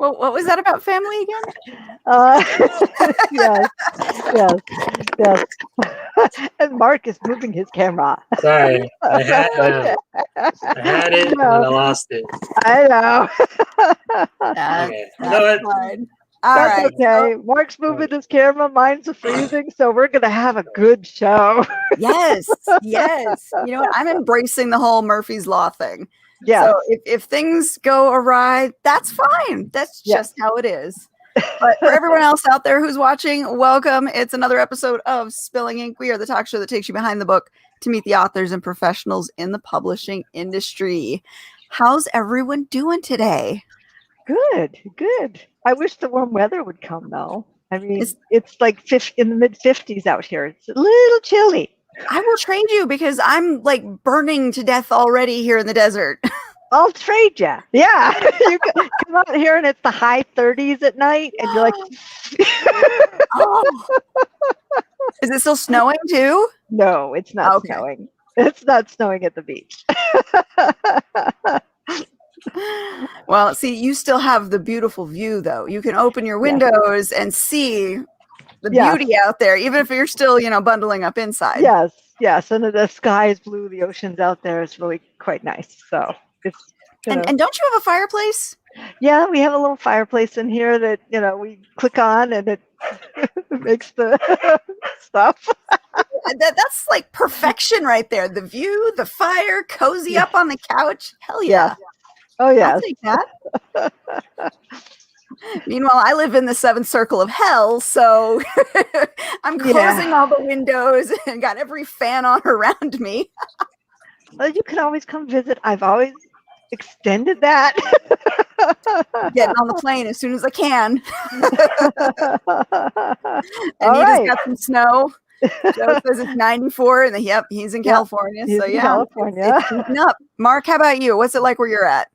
Well, what was that about family again? Yes. And Mark is moving his camera. Sorry, I had it and then I lost it. I know. Okay. You know what? Fine. That's right. okay. Mark's moving his camera. Mine's freezing, so we're gonna have a good show. Yes. You know what? I'm embracing the whole Murphy's Law thing. Yeah. So if things go awry, that's fine. That's just how it is. But for everyone else out there who's watching, welcome. It's another episode of Spilling Ink. We are the talk show that takes you behind the book to meet the authors and professionals in the publishing industry. How's everyone doing today? Good. I wish the warm weather would come, though. I mean, it's like in the mid-50s out here. It's a little chilly. I will trade you because I'm like burning to death already here in the desert. I'll trade you. Yeah. You come out here and it's the high 30s at night and you're like... Oh. Is it still snowing too? No, it's not snowing. It's not snowing at the beach. Well, see, you still have the beautiful view, though. You can open your windows and see the beauty out there, even if you're still, bundling up inside. Yes. And the sky is blue. The ocean's out there. It's really quite nice. So it's... And don't you have a fireplace? Yeah, we have a little fireplace in here that, we click on and it makes the stuff. That's like perfection right there. The view, the fire, cozy up on the couch. Hell yeah. Oh, yeah. I'll take that. Meanwhile, I live in the seventh circle of hell, so I'm closing all the windows and got every fan on around me. Well, you can always come visit. I've always extended that. Getting on the plane as soon as I can. Anita's got some snow. Joe says it's 94, and he's in California. He's in California. It's heating up. Mark, how about you? What's it like where you're at?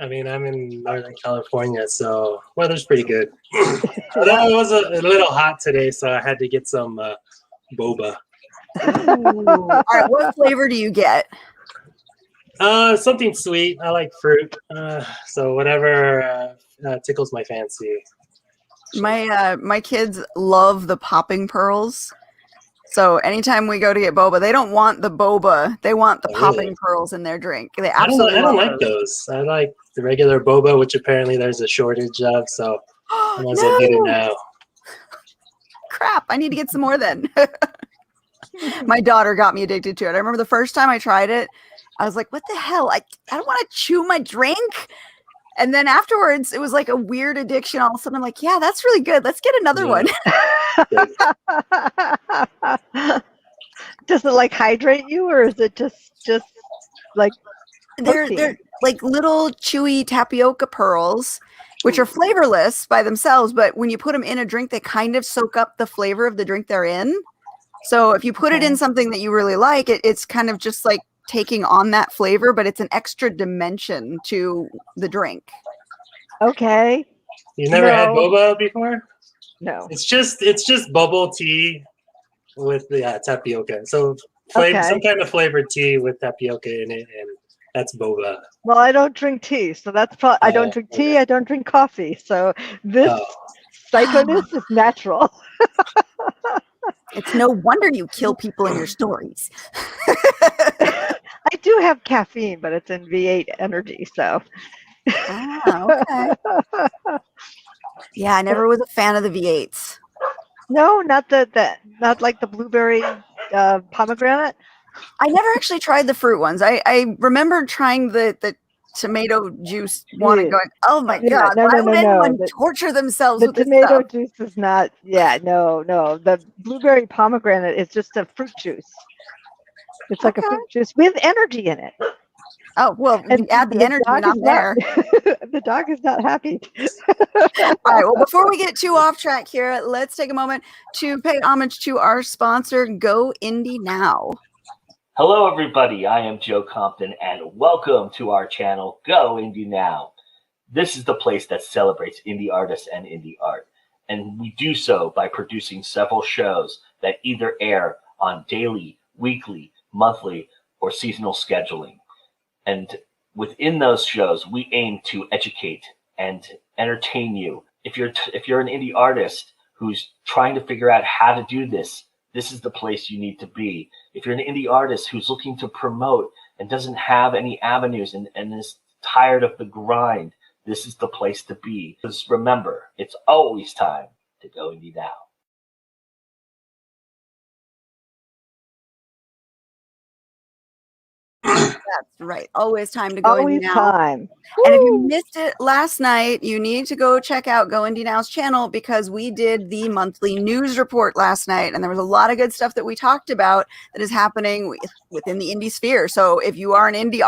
I mean, I'm in Northern California, so weather's pretty good. Although it was a little hot today, so I had to get some boba. All right, what flavor do you get? Something sweet. I like fruit, so whatever tickles my fancy. My kids love the popping pearls. So anytime we go to get boba, they don't want the boba. They want the popping pearls in their drink. They absolutely I don't like those. I like the regular boba, which apparently there's a shortage of. So I might as well get it now. Crap! I need to get some more then. My daughter got me addicted to it. I remember the first time I tried it, I was like, "What the hell? I don't want to chew my drink." And then afterwards, it was like a weird addiction. All of a sudden, I'm like, yeah, that's really good. Let's get another one. Does it like hydrate you, or is it just like they're like little chewy tapioca pearls, which are flavorless by themselves, but when you put them in a drink, they kind of soak up the flavor of the drink they're in. So if you put it in something that you really like, it's kind of just like taking on that flavor, but it's an extra dimension to the drink. Okay. You never had boba before? No. It's just bubble tea with the tapioca. So some kind of flavored tea with tapioca in it, and that's boba. Well, I don't drink tea, so that's I don't drink tea. I don't drink coffee, so this psychoness is natural. It's no wonder you kill people in your stories. I do have caffeine, but it's in V8 energy, so. Okay. Yeah, I never was a fan of the V8s. No, not like the blueberry pomegranate. I never actually tried the fruit ones. I remember trying the tomato juice one and going, oh my God, why would anyone torture themselves with this stuff? The tomato juice is not, no. The blueberry pomegranate is just a fruit juice. It's like a fruit juice with energy in it. Oh, well, you add the energy and I'm there. The dog is not happy. All right, well, before we get too off track here, let's take a moment to pay homage to our sponsor, Go Indie Now. Hello, everybody. I am Joe Compton, and welcome to our channel, Go Indie Now. This is the place that celebrates indie artists and indie art, and we do so by producing several shows that either air on daily, weekly, monthly, or seasonal scheduling. And within those shows, we aim to educate, and entertain you. If you're an indie artist who's trying to figure out how to do this, this is the place you need to be. If you're an indie artist who's looking to promote and doesn't have any avenues and is tired of the grind, this is the place to be. Because remember, it's always time to go indie now. That's right. Always time to go Always indie now. time. And if you Woo! missed it last night, you need to go check out Go Indie Now's channel because we did the monthly news report last night, and there was a lot of good stuff that we talked about that is happening within the indie sphere. So if you are an indie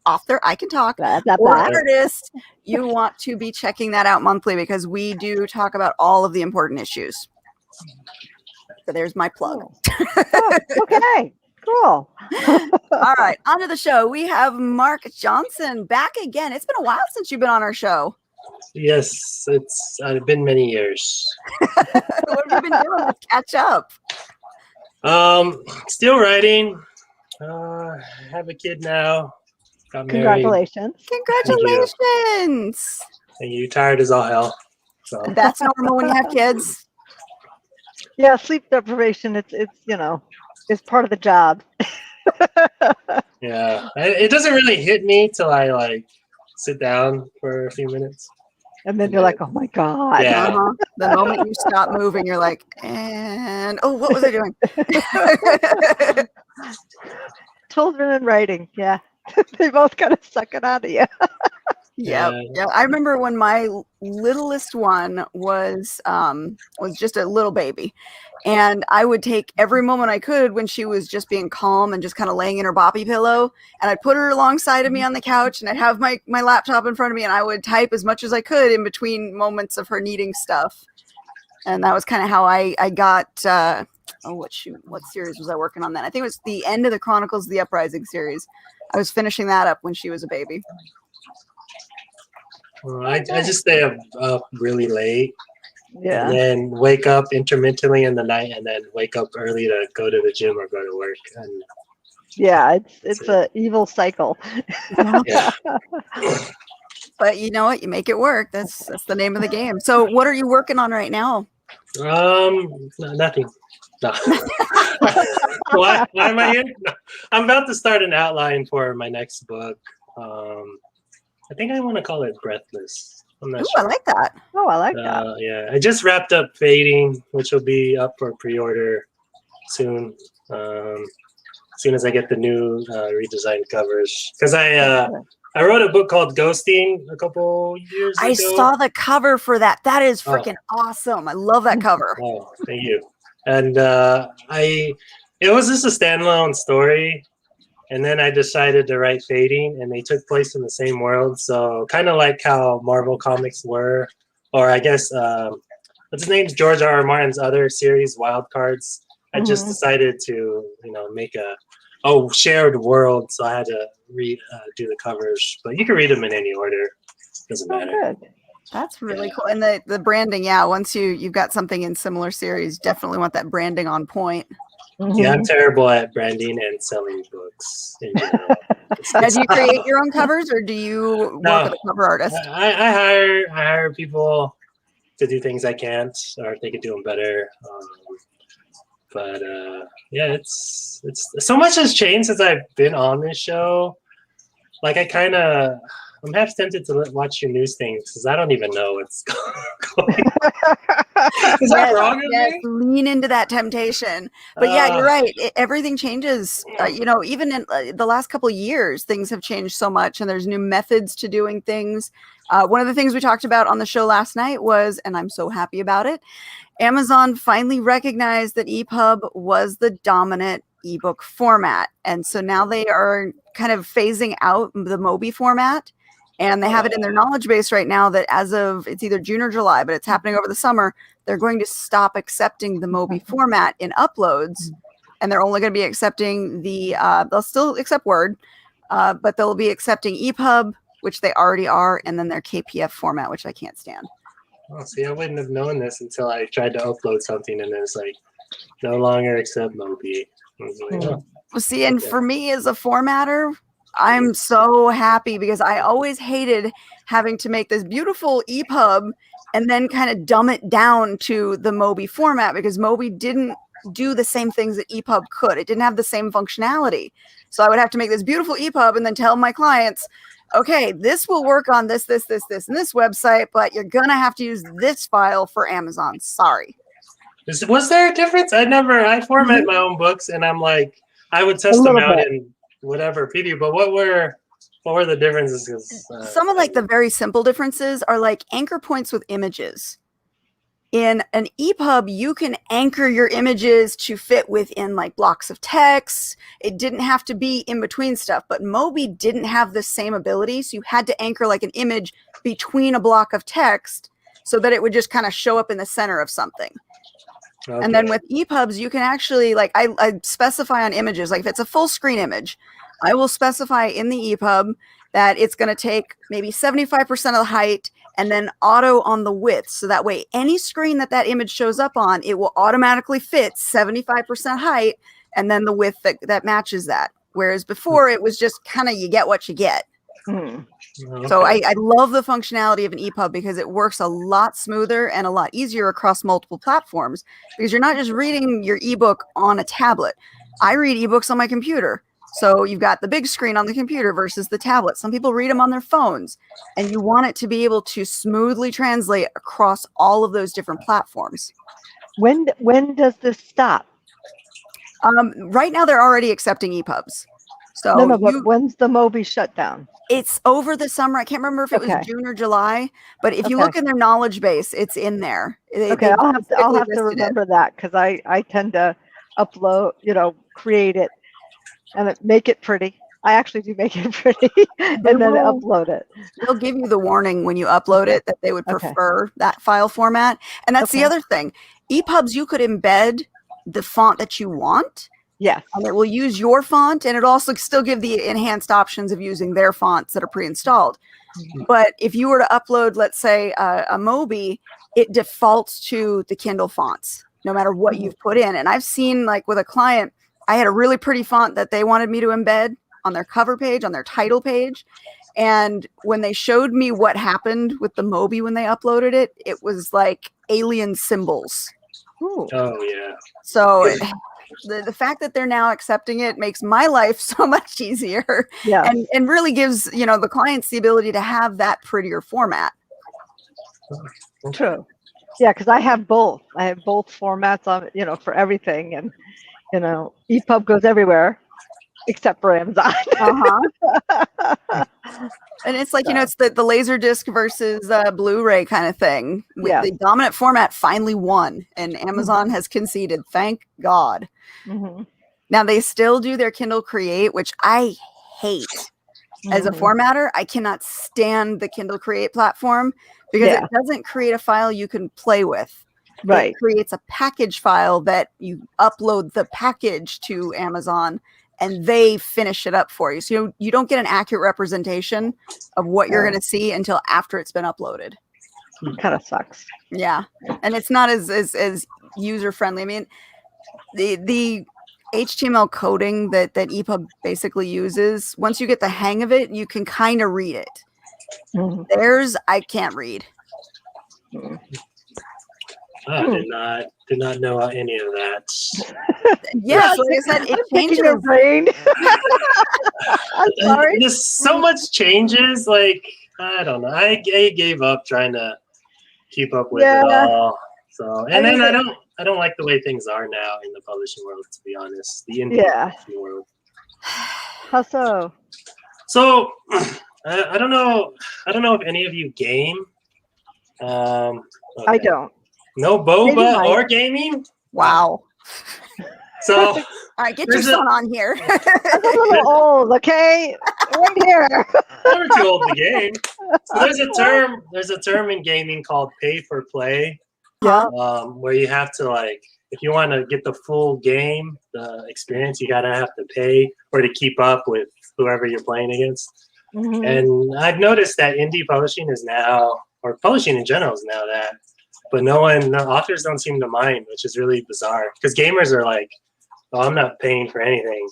author, I can talk, or artist, you want to be checking that out monthly because we do talk about all of the important issues. So there's my plug. Oh, okay. Cool. All right, on to the show. We have Marc Johnson back again. It's been a while since you've been on our show. Yes, it's been many years. What have you been doing? Let's catch up. Still writing. Have a kid now. Got married. Congratulations. Congratulations. And you tired as all hell. So That's normal when you have kids. Yeah, sleep deprivation. It's it's part of the job. yeah, it doesn't really hit me till I like sit down for a few minutes. And then you're like, oh my God. Yeah. The moment you stop moving, you're like, and oh, what was I doing? Children and writing. Yeah. They both kind of suck it out of you. Yeah. I remember when my littlest one was just a little baby, and I would take every moment I could when she was just being calm and just kind of laying in her boppy pillow, and I'd put her alongside of me on the couch, and I'd have my laptop in front of me, and I would type as much as I could in between moments of her needing stuff. And that was kind of how I got what series was I working on then? I think it was the end of the Chronicles of the Uprising series. I was finishing that up when she was a baby. I just stay up really late. Yeah. And then wake up intermittently in the night, and then wake up early to go to the gym or go to work. And yeah, it's an evil cycle. yeah. But you know what? You make it work. That's the name of the game. So what are you working on right now? Nothing. No. Why am I here? No. I'm about to start an outline for my next book. I think I want to call it Breathless. I'm not sure. I like that. Oh, I like that. Yeah, I just wrapped up Fading, which will be up for pre-order soon. As soon as I get the new redesigned covers, because I wrote a book called Ghosting a couple years ago. I saw the cover for that. That is freaking awesome. I love that cover. Oh, thank you. And it was just a standalone story. And then I decided to write Fading, and they took place in the same world. So kind of like how Marvel comics were, or I guess, what's his name? George R.R. Martin's other series, Wild Cards. I just decided to, make a shared world. So I had to do the covers, but you can read them in any order. Doesn't matter. Good. That's really cool. And the branding, once you've got something in similar series, definitely want that branding on point. Yeah, I'm terrible at branding and selling books in general. Now, do you create your own covers, or do you work with a cover artist? I hire people to do things I can't, or if they could do them better. But it's so much has changed since I've been on this show. Like I'm half tempted to watch your news things because I don't even know what's going on. Is that wrong of me? Lean into that temptation. But yeah, you're right. Everything changes. Even in the last couple of years, things have changed so much, and there's new methods to doing things. One of the things we talked about on the show last night was, and I'm so happy about it, Amazon finally recognized that EPUB was the dominant ebook format. And so now they are kind of phasing out the Mobi format. And they have it in their knowledge base right now that as of, it's either June or July, but it's happening over the summer, they're going to stop accepting the Mobi format in uploads. And they're only going to be accepting they'll still accept Word, but they'll be accepting EPUB, which they already are, and then their KPF format, which I can't stand. Oh, see, I wouldn't have known this until I tried to upload something, and it's like, no longer accept Mobi. I was like, Well, see, and for me as a formatter, I'm so happy because I always hated having to make this beautiful EPUB and then kind of dumb it down to the Mobi format because Mobi didn't do the same things that EPUB could. It didn't have the same functionality. So I would have to make this beautiful EPUB and then tell my clients, okay, this will work on this, and this website, but you're going to have to use this file for Amazon. Sorry. Was there a difference? I format my own books, and I'm like, I would test them out in whatever preview, but what were the differences? Some of like the very simple differences are like anchor points with images. In an EPUB, you can anchor your images to fit within like blocks of text. It didn't have to be in between stuff, but Mobi didn't have the same ability. So you had to anchor like an image between a block of text so that it would just kind of show up in the center of something. Okay. And then with EPUBs, you can actually like, I specify on images, like if it's a full screen image, I will specify in the EPUB that it's going to take maybe 75% of the height and then auto on the width. So that way, any screen that image shows up on, it will automatically fit 75% height and then the width that matches that. Whereas before, it was just kind of you get what you get. Okay. So I love the functionality of an EPUB because it works a lot smoother and a lot easier across multiple platforms because you're not just reading your ebook on a tablet. I read ebooks on my computer. So you've got the big screen on the computer versus the tablet. Some people read them on their phones, and you want it to be able to smoothly translate across all of those different platforms. When does this stop? Right now, they're already accepting EPUBs. So no, but when's the Mobi shutdown? It's over the summer. I can't remember if it was June or July, but if you look in their knowledge base, it's in there. I'll have to remember that because I tend to upload, create it. And make it pretty. I actually do make it pretty and then upload it. They'll give you the warning when you upload it that they would prefer that file format. And that's the other thing. EPUBs, you could embed the font that you want. Yes. And it will use your font, and it also still give the enhanced options of using their fonts that are pre-installed. Mm-hmm. But if you were to upload, let's say, a Mobi, it defaults to the Kindle fonts, no matter what you've put in. And I've seen, like with a client, I had a really pretty font that they wanted me to embed on their cover page, on their title page. And when they showed me what happened with the Mobi when they uploaded it, it was like alien symbols. Ooh. Oh, yeah. So the fact that they're now accepting it makes my life so much easier. Yeah. And really gives, the clients the ability to have that prettier format. True. Yeah, because I have both. I have both formats on, for everything. And EPUB goes everywhere except for Amazon. And it's like, it's the laser disc versus Blu-ray kind of thing. The dominant format finally won, and Amazon has conceded. Thank God. Mm-hmm. Now, they still do their Kindle Create, which I hate. As a formatter, I cannot stand the Kindle Create platform because it doesn't create a file you can play with. Right. It creates a package file that you upload the package to Amazon and they finish it up for you. So you don't get an accurate representation of what you're going to see until after it's been uploaded. Kind of sucks. Yeah. And it's not as user friendly. I mean, the HTML coding that EPUB basically uses, once you get the hang of it, you can kind of read it. Mm-hmm. Theirs, I can't read. I did not know any of that. Yes, like I said, it changes your brain. I'm sorry. Just so much changes. Like, I don't know. I gave up trying to keep up with it all. So, and then I don't like the way things are now in the publishing world, to be honest. The indie publishing world. How so? So, I don't know. I don't know if any of you game. Okay. I don't. No boba or gaming? Wow. So, all right, get your son on here. I'm a little old, okay? Right here. Never too old to game. So there's a term in gaming called pay for play. Yeah. Where you have to, like, if you want to get the full game, the experience, you gotta have to pay or to keep up with whoever you're playing against. Mm-hmm. And I've noticed that indie publishing is now, or publishing in general is now that. But no authors don't seem to mind, which is really bizarre. Because gamers are like, oh, I'm not paying for anything.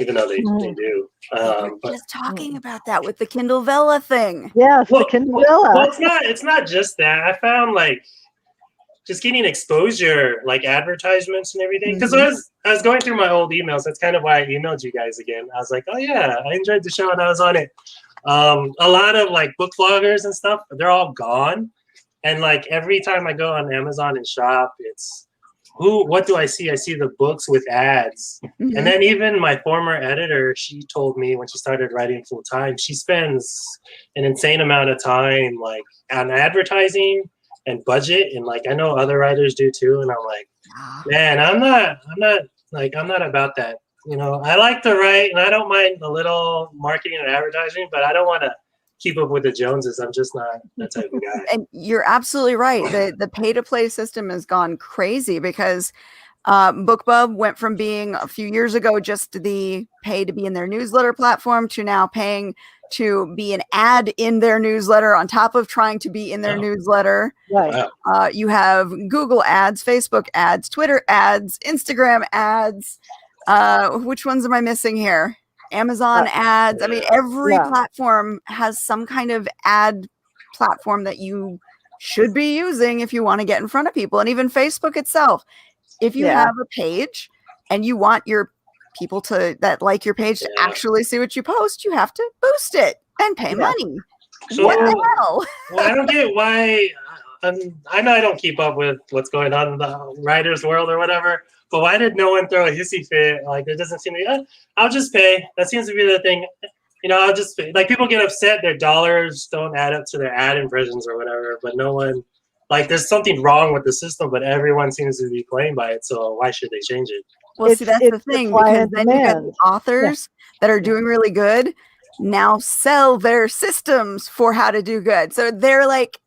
even though they do. We're But just talking about that with the Kindle Vella thing. Yes, the Kindle Vella. well, it's not just that. I found like just getting exposure, like advertisements and everything. Because I was going through my old emails. That's kind of why I emailed you guys again. I was like, oh yeah, I enjoyed the show and I was on it. A lot of like book vloggers and stuff, they're all gone. And like every time I go on Amazon and shop, it's what do I see? I see the books with ads. And then even my former editor, she told me when she started writing full time, she spends an insane amount of time like on advertising and budget. And like I know other writers do too. And I'm like, man, I'm not about that. You know, I like to write and I don't mind a little marketing and advertising, but I don't want to keep up with the Joneses. I'm just not that type of guy. And you're absolutely right. The pay to play system has gone crazy because BookBub went from being a few years ago just the pay to be in their newsletter platform to now paying to be an ad in their newsletter on top of trying to be in their newsletter. Right. You have Google ads, Facebook ads, Twitter ads, Instagram ads. Which ones am I missing here? Amazon ads. I mean, every platform has some kind of ad platform that you should be using if you want to get in front of people. And even Facebook itself, if you have a page and you want your people that like your page to actually see what you post, you have to boost it and pay money. So, what the hell? Well, I don't get why. I know I don't keep up with what's going on in the writer's world or whatever, but why did no one throw a hissy fit? Like, it doesn't seem to be, I'll just pay. That seems to be the thing. You know, I'll just pay. Like, people get upset their dollars don't add up to their ad impressions or whatever, but no one, like, there's something wrong with the system, but everyone seems to be playing by it, so why should they change it? Well, see, that's the thing, because then you got the authors that are doing really good now sell their systems for how to do good. So they're like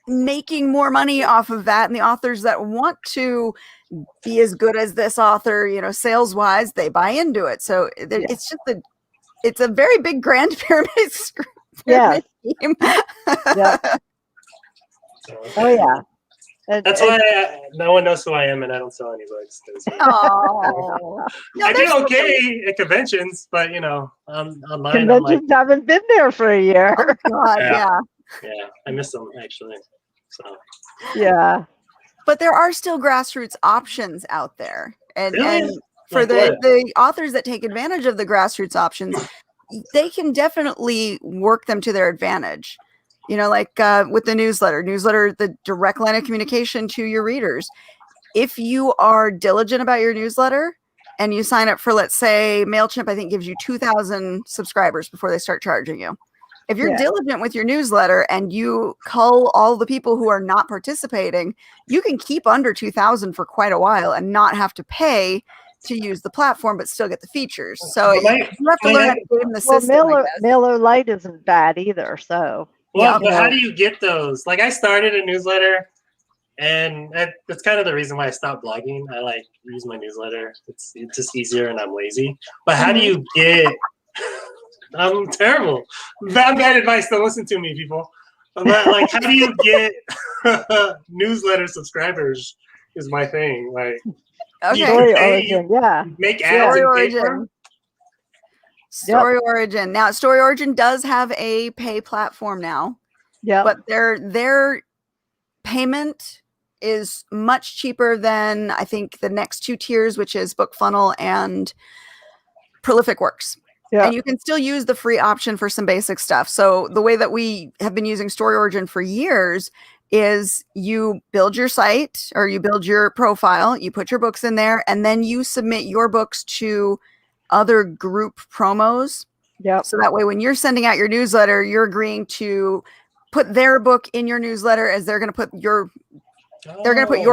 making more money off of that. And the authors that want to be as good as this author, you know, sales wise, they buy into it. So it's just it's a very big grand pyramid scheme. Yeah. Oh yeah. That's why no one knows who I am and I don't sell any books. I do okay at conventions, but you know, online. Conventions haven't been there for a year. Oh, God, yeah, I miss them actually. So yeah, but there are still grassroots options out there, and really? and for the authors that take advantage of the grassroots options, they can definitely work them to their advantage. You know, like with the newsletter, the direct line of communication to your readers. If you are diligent about your newsletter and you sign up for, let's say, MailChimp, I think gives you 2,000 subscribers before they start charging you. If you're diligent with your newsletter and you cull all the people who are not participating, you can keep under 2,000 for quite a while and not have to pay to use the platform, but still get the features. So you have to learn how to game the system. Well, Mailer Lite isn't bad either, so. Well, but how do you get those? Like, I started a newsletter, and that's kind of the reason why I stopped blogging. I like use my newsletter. It's just easier, and I'm lazy. But how do you get? I'm terrible. Bad advice. Don't listen to me, people. But like, how do you get newsletter subscribers? Is my thing. Like, Story Origin, make ads and pay for them? Story Origin. Now, Story Origin does have a pay platform now. Yeah. But their payment is much cheaper than I think the next two tiers, which is BookFunnel and Prolific Works. Yeah. And you can still use the free option for some basic stuff. So the way that we have been using Story Origin for years is you build your site or you build your profile, you put your books in there, and then you submit your books to other group promos. Yeah. So that way, when you're sending out your newsletter, you're agreeing to put their book in your newsletter as they're going to put your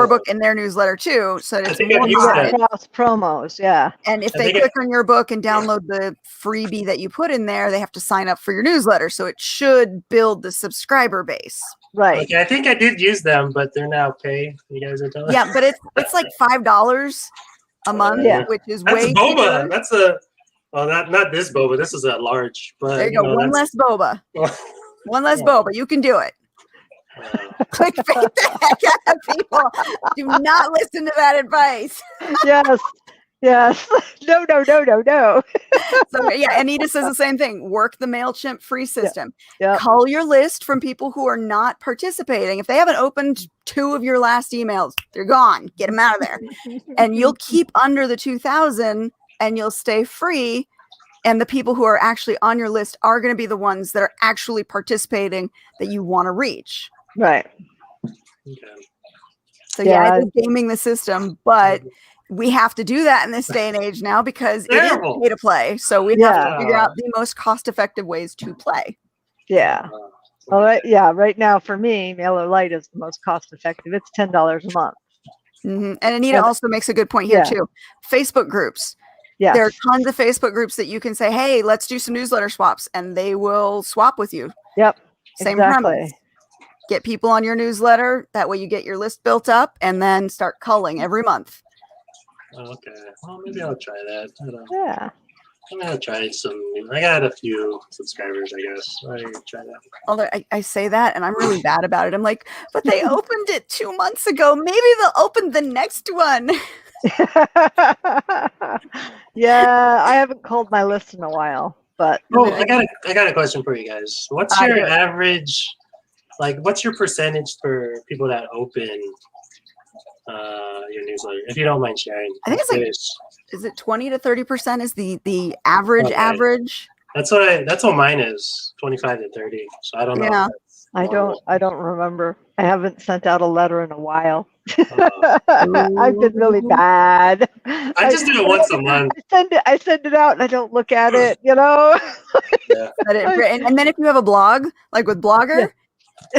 book in their newsletter too. So it's more cross promos. Yeah. And if they click on your book and download the freebie that you put in there, they have to sign up for your newsletter. So it should build the subscriber base. Right. Okay, I think I did use them, but they're now pay. You guys are telling me. Yeah, but it's like $5 a month, which is way boba. cheaper. That's not this boba. This is a large. But there you go. One less boba. One less boba. You can do it. Clickbait the heck out of people. Do not listen to that advice. Yes. Yes. No. So yeah, Anita says the same thing. Work the MailChimp free system. Yep. Cull your list from people who are not participating. If they haven't opened 2 of your last emails, they're gone. Get them out of there. And you'll keep under the 2,000 and you'll stay free. And the people who are actually on your list are going to be the ones that are actually participating that you want to reach. Right. Okay. So yeah, it is gaming the system, but we have to do that in this day and age now because it is pay to play. So we have to figure out the most cost-effective ways to play. Yeah. Well, yeah. Right now, for me, MailerLite is the most cost-effective. It's $10 a month. Mm-hmm. And Anita also makes a good point here too. Facebook groups. Yeah. There are tons of Facebook groups that you can say, "Hey, let's do some newsletter swaps," and they will swap with you. Yep. Same premise. Get people on your newsletter. That way, you get your list built up, and then start culling every month. Okay. Well, maybe I'll try that. Yeah. I'm gonna try some. I got a few subscribers, I guess. I can try that. Although I say that, and I'm really bad about it. I'm like, but they opened it 2 months ago. Maybe they'll open the next one. Yeah, I haven't called my list in a while, but I got a question for you guys. What's your average? Like, what's your percentage for people that open your newsletter? If you don't mind sharing. I think it's like, is it 20 to 30% is the average average? That's what mine is, 25 to 30. So I don't know. Yeah. I don't remember. I haven't sent out a letter in a while. I've been really bad. I just do it once a month. I send it out and I don't look at it, you know. Yeah. And then if you have a blog, like with Blogger,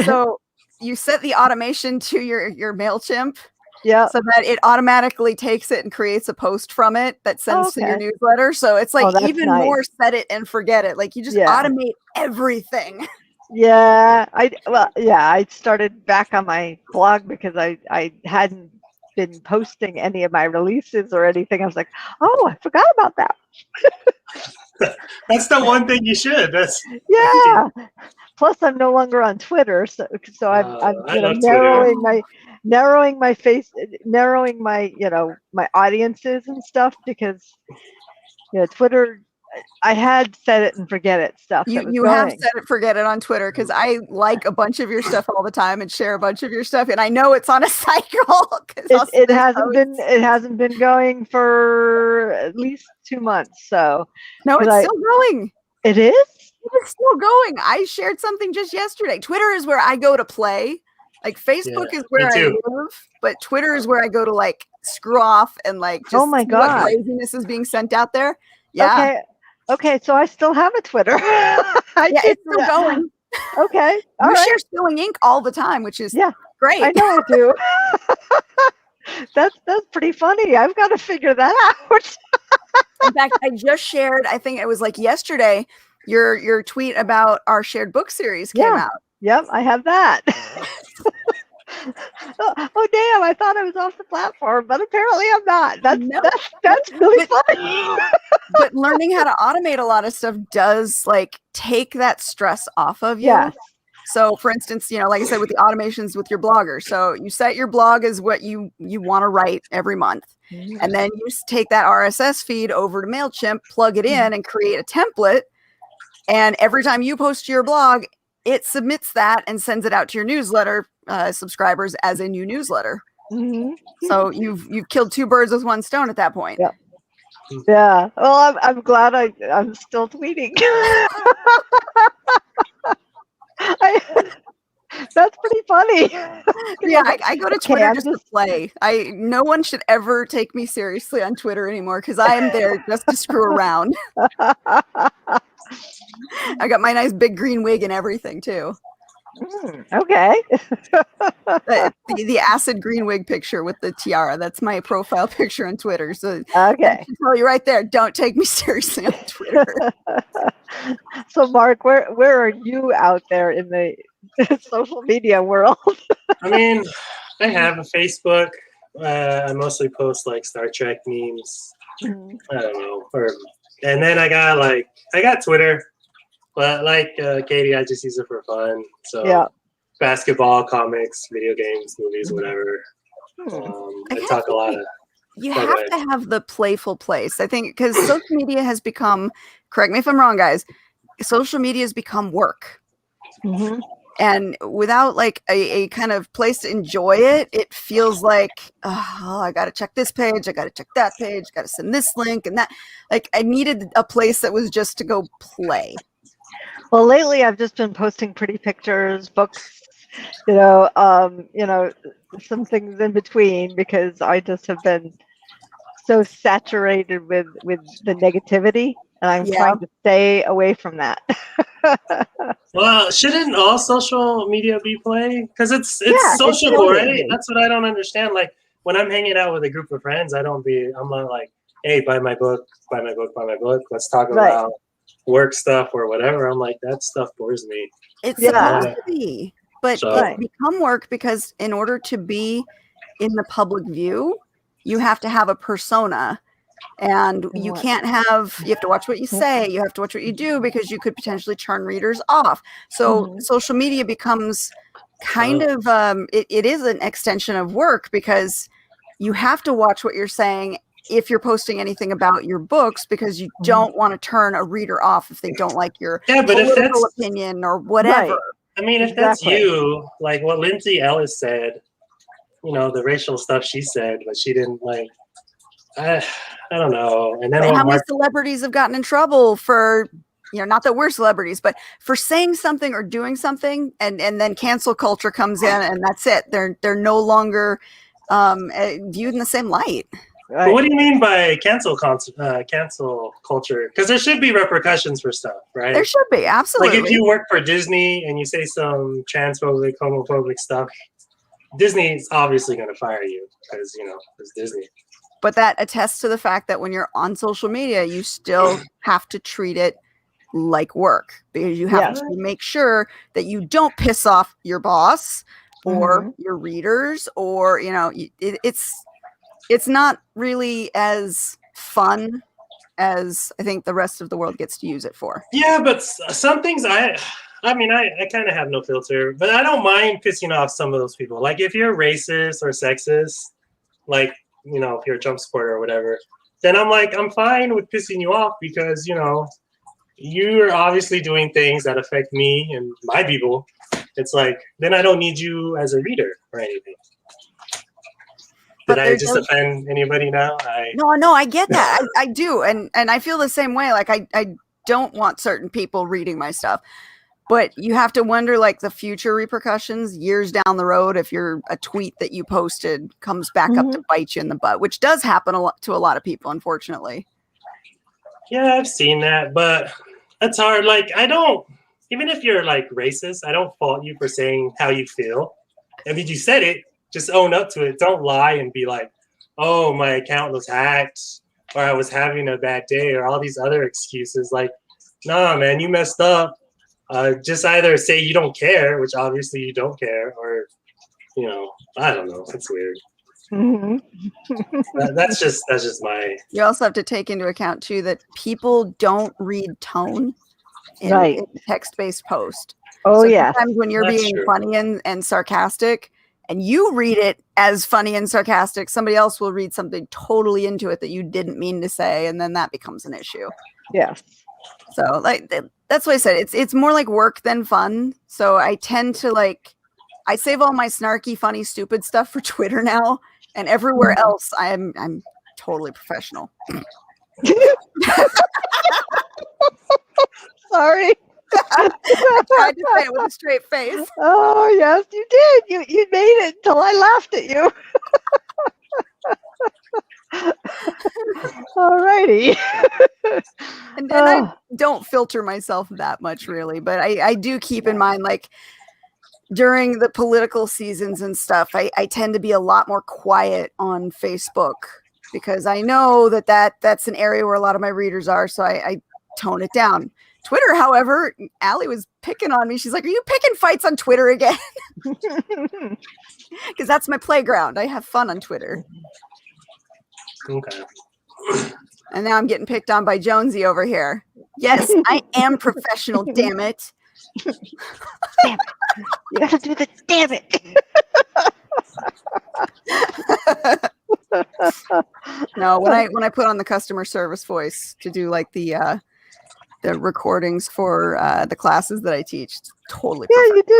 so you set the automation to your MailChimp. Yeah. So that it automatically takes it and creates a post from it that sends to your newsletter. So it's like even more set it and forget it. Like you just automate everything. Yeah. I started back on my blog because I hadn't been posting any of my releases or anything. I was like, oh, I forgot about that. That's the one thing you should. Yeah. Plus, I'm no longer on Twitter, so I'm narrowing my my audiences and stuff because Twitter. I had set it and forget it stuff. You have set it, forget it on Twitter because I like a bunch of your stuff all the time and share a bunch of your stuff, and I know it's on a cycle. It hasn't been going for at least 2 months. So no, it's still going. It is. It's still going. I shared something just yesterday. Twitter is where I go to play. Like Facebook is where I live, but Twitter is where I go to like screw off and like just oh my God, what craziness is being sent out there. Yeah. Okay, so I still have a Twitter. It's still going. Okay. You share Spilling Ink all the time, which is great. I know I do. That's pretty funny. I've got to figure that out. In fact, I just shared, I think it was like yesterday, your tweet about our shared book series came out. Yep, I have that. Oh damn! I thought I was off the platform, but apparently I'm not. That's really funny. But learning how to automate a lot of stuff does like take that stress off of you. Yeah. So, for instance, like I said, with the automations with your blogger, so you set your blog as what you want to write every month, and then you take that RSS feed over to MailChimp, plug it in, and create a template. And every time you post to your blog, it submits that and sends it out to your newsletter subscribers as a new newsletter. So you've killed 2 birds with 1 stone at that point. Yeah. Well, I'm glad I'm still tweeting. That's pretty funny. Yeah, I go to Twitter just to play. No one should ever take me seriously on Twitter anymore because I am there just to screw around. I got my nice big green wig and everything too. Okay. The acid green wig picture with the tiara. That's my profile picture on Twitter. So okay. I can tell you right there, don't take me seriously on Twitter. So Mark, where are you out there in the social media world? I mean, I have a Facebook. I mostly post like Star Trek memes. I don't know. And then I got Twitter. But like Katie, I just use it for fun. So basketball, comics, video games, movies, whatever. I talk a lot of you have to have the playful place, I think, because social media has become, correct me if I'm wrong, guys, social media has become work. Mm-hmm. And without like a kind of place to enjoy it, it feels like, oh, I got to check this page. I got to check that page. Got to send this link and that. Like I needed a place that was just to go play. Well, lately I've just been posting pretty pictures, books, some things in between, because I just have been so saturated with the negativity, and I'm trying to stay away from that. Well, shouldn't all social media be play? Because it's sociable, right? That's what I don't understand. Like when I'm hanging out with a group of friends, I'm not like, hey, buy my book. Let's talk about work stuff or whatever. I'm like, that stuff bores me. It's supposed to be, but it's become work because in order to be in the public view, you have to have a persona. And you can't have, you have to watch what you say, you have to watch what you do, because you could potentially turn readers off. So social media becomes kind of, it is an extension of work, because you have to watch what you're saying if you're posting anything about your books, because you don't want to turn a reader off if they don't like your political opinion or whatever. Right. I mean, if that's you, like what Lindsay Ellis said, the racial stuff she said, but she didn't like, I don't know. And then how many celebrities have gotten in trouble for, not that we're celebrities, but for saying something or doing something, and then cancel culture comes in, and that's it. They're no longer viewed in the same light. Right. But what do you mean by cancel culture? Because there should be repercussions for stuff, right? There should be, absolutely. Like if you work for Disney and you say some transphobic, homophobic stuff, Disney's obviously going to fire you because it's Disney. But that attests to the fact that when you're on social media, you still have to treat it like work, because you have to make sure that you don't piss off your boss or your readers, or, it's not really as fun as I think the rest of the world gets to use it for. Yeah, but some things I kind of have no filter, but I don't mind pissing off some of those people. Like if you're racist or sexist, like, if you're a Trump supporter or whatever, then I'm fine with pissing you off, because, you're obviously doing things that affect me and my people. It's like, then I don't need you as a reader or anything. Did I just offend anybody now? No, I get that. I do. And I feel the same way. Like I don't want certain people reading my stuff. But you have to wonder, like, the future repercussions years down the road if a tweet that you posted comes back up to bite you in the butt, which does happen to a lot of people, unfortunately. Yeah, I've seen that, but it's hard. Like, even if you're like racist, I don't fault you for saying how you feel. If you said it, just own up to it. Don't lie and be like, oh, my account was hacked, or I was having a bad day, or all these other excuses. Like, nah, man, you messed up. Just either say you don't care, which obviously you don't care, or, I don't know. It's weird. That's just my. You also have to take into account too that people don't read tone in text-based post. Oh, yeah. Sometimes when you're being funny and sarcastic, and you read it as funny and sarcastic, somebody else will read something totally into it that you didn't mean to say, and then that becomes an issue. Yes. So like that's what I said. It's more like work than fun. So I tend to I save all my snarky, funny, stupid stuff for Twitter now, and everywhere else I'm totally professional. Sorry. I tried to say it with a straight face. Oh yes, you did. You made it until I laughed at you. Alrighty. And I don't filter myself that much, really, but I do keep in mind, like, during the political seasons and stuff, I tend to be a lot more quiet on Facebook, because I know that's an area where a lot of my readers are, so I tone it down. Twitter, however, Allie was picking on me. She's like, are you picking fights on Twitter again? Because that's my playground. I have fun on Twitter. Okay. And now I'm getting picked on by Jonesy over here. Yes, I am professional, damn it. Damn it. You gotta do the damn it. No, when I put on the customer service voice to do like the recordings for the classes that I teach, it's totally perfect.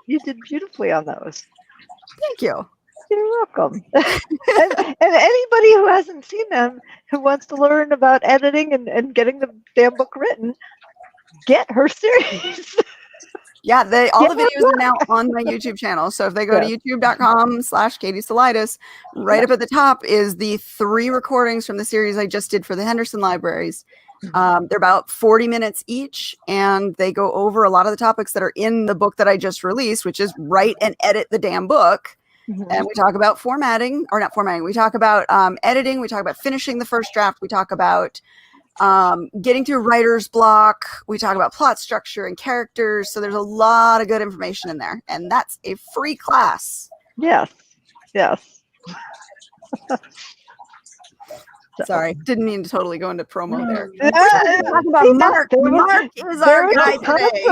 You did beautifully on those. Thank you. You're welcome. and anybody who hasn't seen them, who wants to learn about editing and getting the damn book written, get her series. Yeah, all the videos are now on my YouTube channel. So if they go to youtube.com/KatieSolitis, right up at the top is the 3 recordings from the series I just did for the Henderson Libraries. They're about 40 minutes each, and they go over a lot of the topics that are in the book that I just released, which is write and edit the damn book. And we talk about formatting, or not formatting. We talk about editing. We talk about finishing the first draft. We talk about getting through writer's block. We talk about plot structure and characters. So there's a lot of good information in there, and that's a free class. Yes. Sorry, didn't mean to totally go into promo there. Talk about Mark. Mark is our guy today.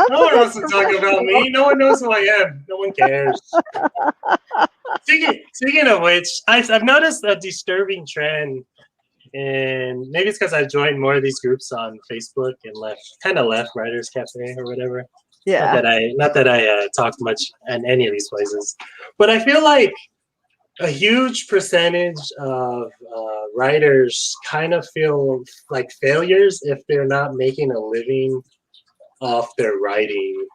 No one wants to talk about me. No one knows who I am. No one cares. Speaking of which, I've noticed a disturbing trend, and maybe it's because I've joined more of these groups on Facebook and left Writers Cafe or whatever. Yeah. Not that I talk much in any of these places, but I feel like a huge percentage of writers kind of feel like failures if they're not making a living off their writing,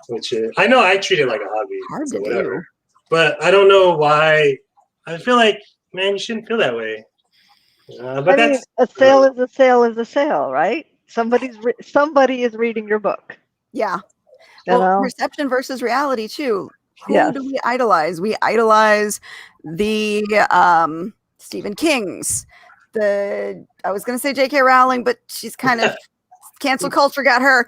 which is, I know I treat it like a hobby. Hard so to whatever. do. But I don't know why. I feel like, man, you shouldn't feel that way. But I mean, a sale is a sale is a sale, right? Somebody is reading your book. Yeah. You know? Perception versus reality too. Who Yes. do we idolize? We idolize the Stephen Kings. I was going to say J.K. Rowling, but she's kind of cancel culture got her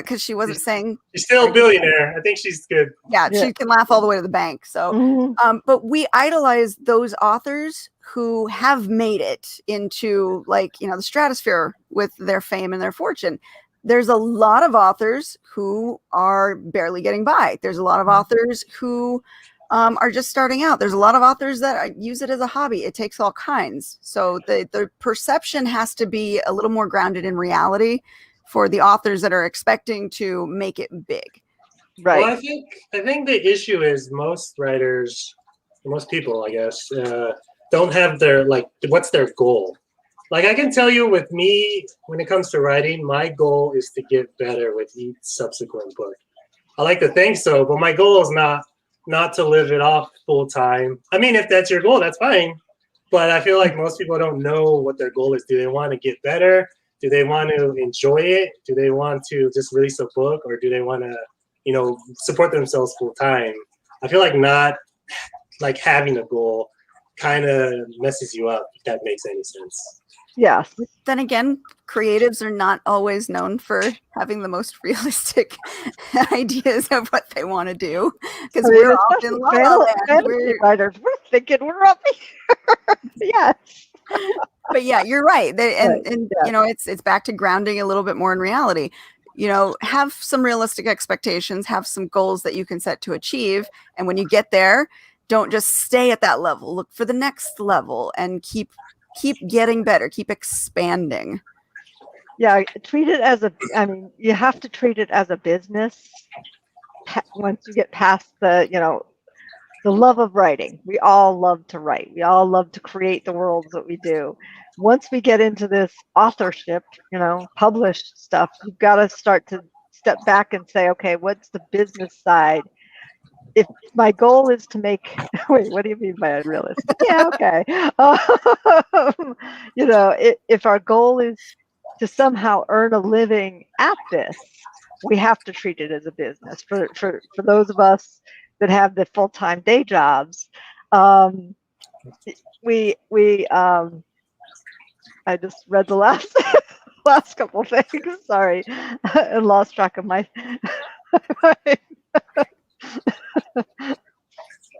because she wasn't saying. She's still a billionaire. I think she's good. Yeah, she can laugh all the way to the bank. So, but we idolize those authors who have made it into the stratosphere with their fame and their fortune. There's a lot of authors who are barely getting by. There's a lot of authors who are just starting out. There's a lot of authors that use it as a hobby. It takes all kinds. So the perception has to be a little more grounded in reality for the authors that are expecting to make it big. Right. Well, I think the issue is most writers, most people, I guess, don't have their, what's their goal? Like, I can tell you with me, when it comes to writing, my goal is to get better with each subsequent book. I like to think so, but my goal is not to live it off full time. I mean, if that's your goal, that's fine. But I feel like most people don't know what their goal is. Do they want to get better? Do they want to enjoy it? Do they want to just release a book? Or do they want to, support themselves full time? I feel like not having a goal kind of messes you up, if that makes any sense. Yes. Then again, creatives are not always known for having the most realistic ideas of what they want to do, because we're often writers. We're thinking we're up here. Yes. But yeah, you're right. It's back to grounding a little bit more in reality. Have some realistic expectations, have some goals that you can set to achieve, and when you get there, don't just stay at that level. Look for the next level and keep getting better, keep expanding. Yeah, treat it as you have to treat it as a business. Once you get past the love of writing. We all love to write. We all love to create the worlds that we do. Once we get into this authorship, published stuff, you've got to start to step back and say, okay, what's the business side? If my goal is to make, wait, what do you mean by unrealistic? Yeah, okay. If our goal is to somehow earn a living at this, we have to treat it as a business. For those of us that have the full-time day jobs, I just read the last couple of things. Sorry, I lost track of my.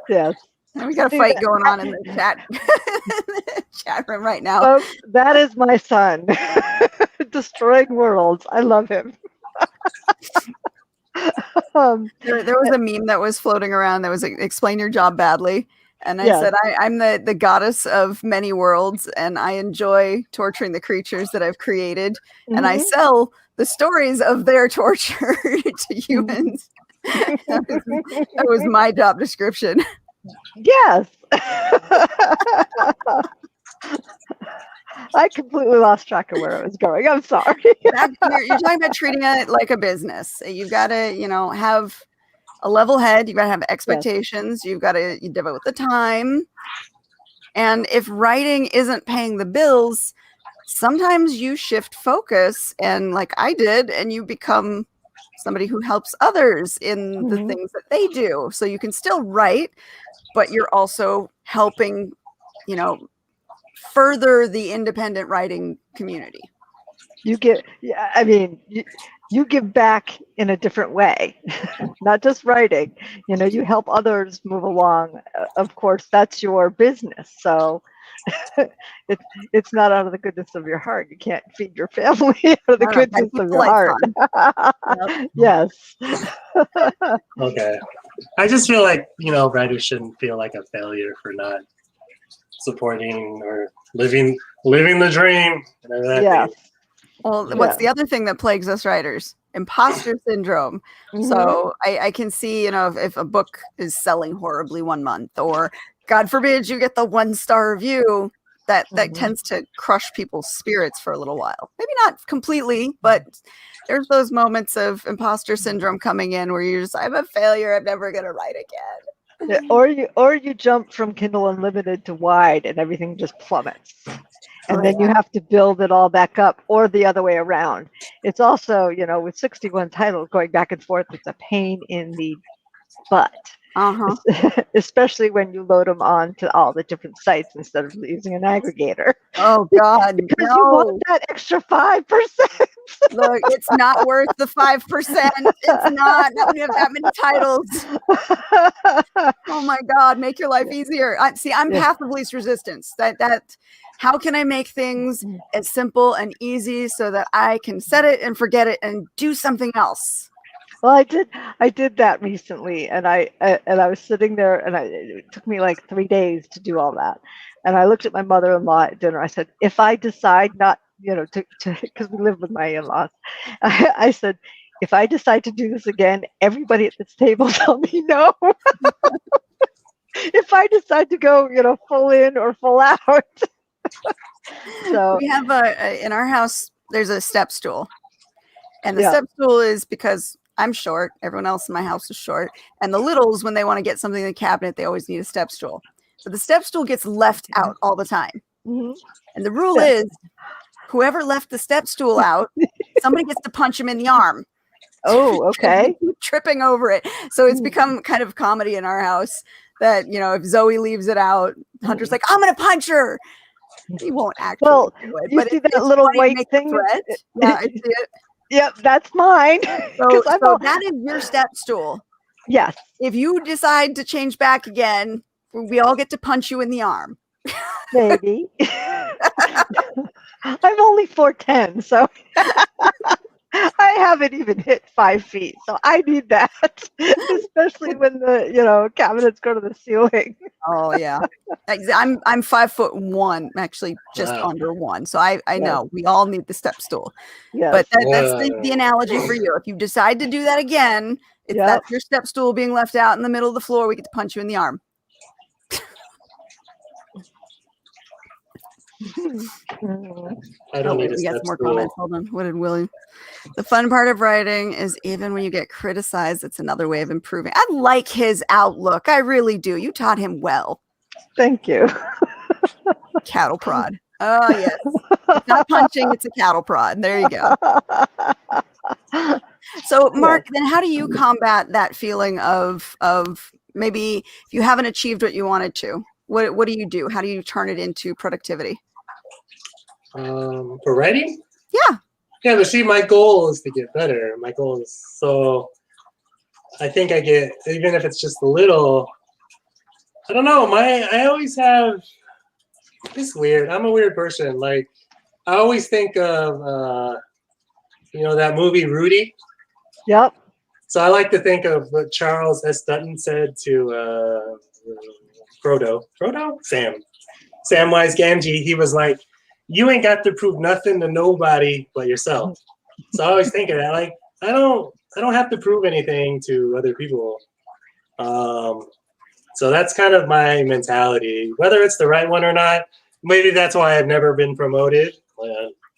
Yes. And we got a fight going on in the chat room right now. Folks, that is my son, destroying worlds. I love him. There was a meme that was floating around that was explain your job badly. And I said, I'm the goddess of many worlds, and I enjoy torturing the creatures that I've created, and I sell the stories of their torture to humans. That was my job description. Yes. I completely lost track of where I was going. I'm sorry. You're talking about treating it like a business. You've got to, have a level head. You've got to have expectations. Yes. You've got to devote the time. And if writing isn't paying the bills, sometimes you shift focus, and like I did, and you become somebody who helps others in the things that they do. So you can still write, but you're also helping, further the independent writing community. You give back in a different way, not just writing. You help others move along. Of course, that's your business. So it's not out of the goodness of your heart. You can't feed your family out of the goodness of your heart. Yep. Yes. Okay. I just feel like, writers shouldn't feel like a failure for not supporting or living the dream. Yeah. Well, what's the other thing that plagues us writers? Imposter syndrome. So I can see, if a book is selling horribly one month, or God forbid you get the 1-star review, that tends to crush people's spirits for a little while. Maybe not completely, but there's those moments of imposter syndrome coming in where you're just, I'm a failure. I'm never going to write again. Yeah, or you jump from Kindle Unlimited to Wide and everything just plummets. And then you have to build it all back up, or the other way around. It's also, with 61 titles going back and forth, it's a pain in the butt. Especially when you load them on to all the different sites instead of using an aggregator. Oh God, because you want that extra 5%. Look, it's not worth the 5%. It's not when you have that many titles. Oh my God, make your life easier. I'm path of least resistance. That how can I make things as simple and easy so that I can set it and forget it and do something else? Well, I did that recently, and I was sitting there, and it took me like 3 days to do all that. And I looked at my mother-in-law at dinner. I said, if I decide not, to because we live with my in-laws, I said, if I decide to do this again, everybody at this table tell me no. If I decide to go, full in or full out. So we have in our house, there's a step stool, and the step stool is because I'm short. Everyone else in my house is short. And the littles, when they want to get something in the cabinet, they always need a step stool. But the step stool gets left out all the time. And the rule is, whoever left the step stool out, somebody gets to punch him in the arm. Oh, okay. Tripping over it. So it's become kind of comedy in our house that, if Zoe leaves it out, Hunter's like, I'm going to punch her. He won't actually do it. You see that little white thing? Yeah, I see it. Yep, that's mine. So that is your step stool. Yes. If you decide to change back again, we all get to punch you in the arm. Maybe. I'm only 4'10", so I haven't even hit 5 feet. So I need that, especially when the cabinets go to the ceiling. Oh yeah, I'm 5'1", actually just under 1. So I know we all need the step stool. Yeah, but that's the analogy for you. If you decide to do that again, that's your step stool being left out in the middle of the floor. We get to punch you in the arm. I don't need a we step got some more stool. comments. Hold on. What did William? The fun part of writing is even when you get criticized, it's another way of improving. I like his outlook. I really do. You taught him well. Thank you. Cattle prod. Oh, yes. It's not punching, it's a cattle prod. There you go. So, Mark, then how do you combat that feeling of maybe if you haven't achieved what you wanted to? What do you do? How do you turn it into productivity? For writing? Yeah. Yeah, but see, my goal is to get better. My goal is, so I think I get, even if it's just a little, I don't know, I always have, it's weird. I'm a weird person. Like, I always think of, that movie Rudy. Yep. So I like to think of what Charles S. Dutton said to Samwise Gamgee, he was like, you ain't got to prove nothing to nobody but yourself. So I always think of that, like, I don't have to prove anything to other people. So that's kind of my mentality, whether it's the right one or not. Maybe that's why I've never been promoted.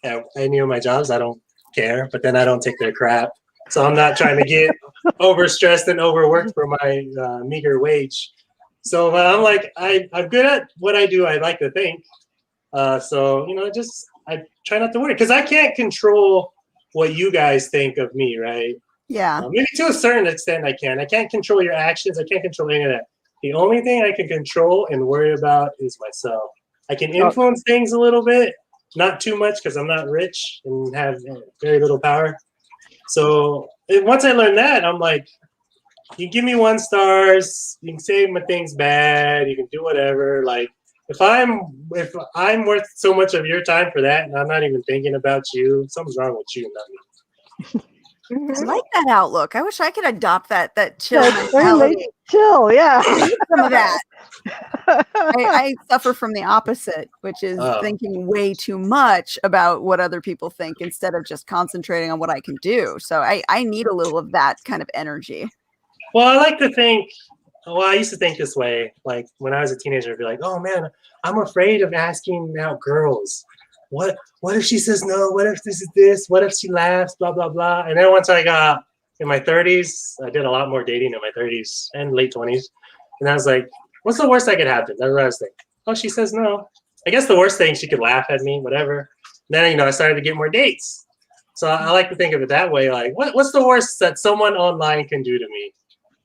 At any of my jobs, I don't care, but then I don't take their crap. So I'm not trying to get overstressed and overworked for my meager wage. So I'm like, I'm good at what I do. I like to think. So, I try not to worry because I can't control what you guys think of me, right? Yeah. Maybe to a certain extent I can. I can't control your actions. I can't control any of that. The only thing I can control and worry about is myself. I can influence things a little bit, not too much because I'm not rich and have very little power. So once I learned that, I'm like, you can give me 1 stars, you can say my thing's bad, you can do whatever. Like if I'm worth so much of your time for that and I'm not even thinking about you, something's wrong with you, not me. I like that outlook. I wish I could adopt that chill Very mentality. late chill, yeah. I need some of that. I suffer from the opposite, which is thinking way too much about what other people think instead of just concentrating on what I can do. So I need a little of that kind of energy. Well, I like to think, I used to think this way. Like when I was a teenager, I'd be like, oh man, I'm afraid of asking out girls. What if she says no? What if this is this? What if she laughs? Blah, blah, blah. And then once I got in my 30s, I did a lot more dating in my 30s and late 20s. And I was like, what's the worst that could happen? That's what I was thinking. Oh, she says no. I guess the worst thing, she could laugh at me, whatever. Then, I started to get more dates. So I like to think of it that way. Like, what's the worst that someone online can do to me?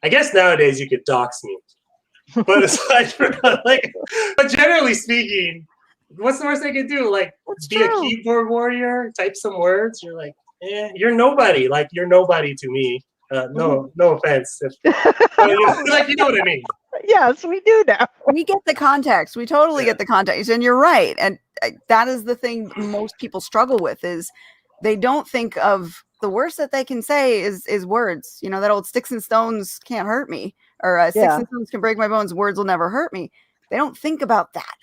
I guess nowadays you could dox me. But aside from but generally speaking, what's the worst they could do? Like, be a keyboard warrior, type some words. You're like, you're nobody. Like, you're nobody to me. No offense. You know what I mean. Yes, we do now. We get the context. We totally get the context. And you're right. And that is the thing most people struggle with is they don't think of the worst that they can say is words. That old sticks and stones can't hurt me, or sticks and stones can break my bones. Words will never hurt me. They don't think about that.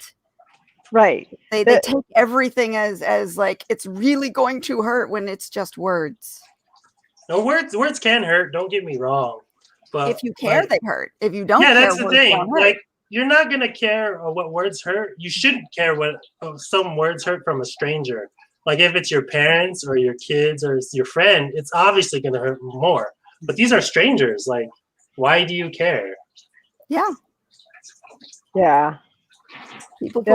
Right. They take everything as like it's really going to hurt when it's just words. No, words can hurt. Don't get me wrong. But if you care, they hurt. If you don't care, that's the thing. Like, you're not gonna care what words hurt. You shouldn't care what some words hurt from a stranger. Like if it's your parents or your kids or your friend, it's obviously gonna hurt more. But these are strangers. Like, why do you care? Yeah. Yeah. People put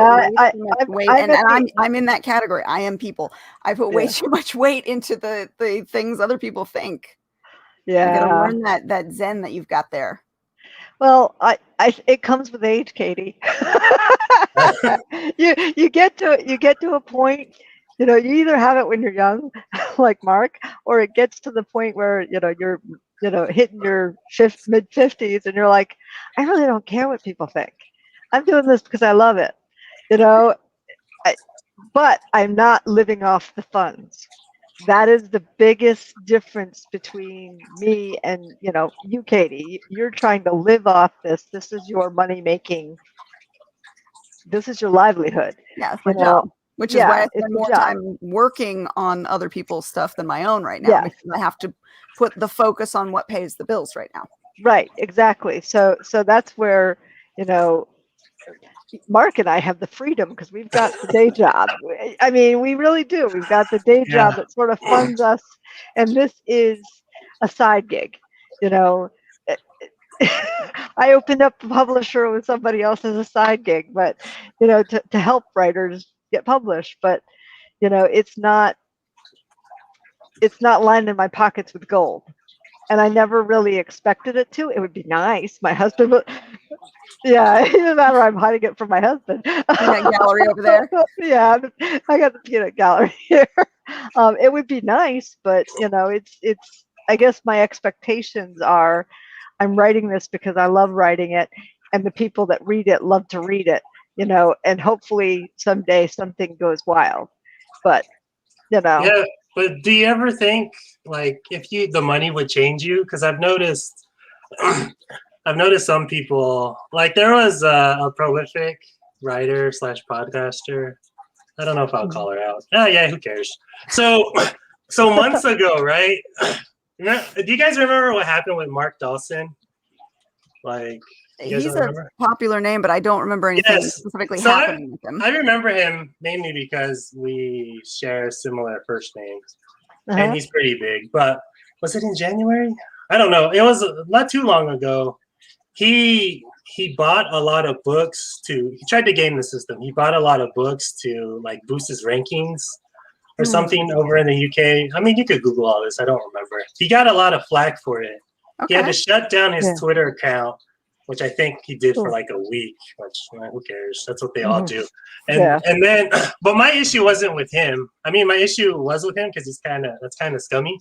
weight, and I'm in that category. I am people. I put way too much weight into the things other people think. Yeah. You gotta learn that zen that you've got there. Well, it comes with age, Katie. you get to a point, you either have it when you're young, like Mark, or it gets to the point where you're hitting your mid 50s and you're like, I really don't care what people think. I'm doing this because I love it, but I'm not living off the funds. That is the biggest difference between me and, you, Katie. You're trying to live off this. This is your money making. This is your livelihood. Yeah, it's my job. Which is why I spend more time working on other people's stuff than my own right now. Because I have to put the focus on what pays the bills right now. Right, exactly. So that's where, Mark and I have the freedom because we've got the day job. I mean, we really do. We've got the day job that sort of funds us, and this is a side gig. I opened up a publisher with somebody else as a side gig, but to help writers get published. But it's not lining my pockets with gold. And I never really expected it to. It would be nice. My husband would. Yeah, it doesn't matter. I'm hiding it from my husband. Peanut gallery over there. Yeah, I got the peanut gallery here. It would be nice, but it's. I guess my expectations are, I'm writing this because I love writing it, and the people that read it love to read it. And hopefully someday something goes wild. But Yeah, but do you ever think like if the money would change you? Because I've noticed I've noticed some people, like there was a prolific writer / podcaster. I don't know if I'll call her out. Oh yeah, who cares? So months ago, right? Do you guys remember what happened with Marc Johnson? Like, he's a popular name, but I don't remember anything specifically happening with him. I remember him mainly because we share similar first names, and he's pretty big. But was it in January? I don't know. It was not too long ago. He bought a lot of books he tried to game the system. He bought a lot of books to like boost his rankings or something over in the UK. I mean, you could Google all this. I don't remember. He got a lot of flack for it. Okay. He had to shut down his Twitter account, which I think he did for like a week, which who cares? That's what they all do. And then, but my issue wasn't with him. I mean, my issue was with him because that's kind of scummy.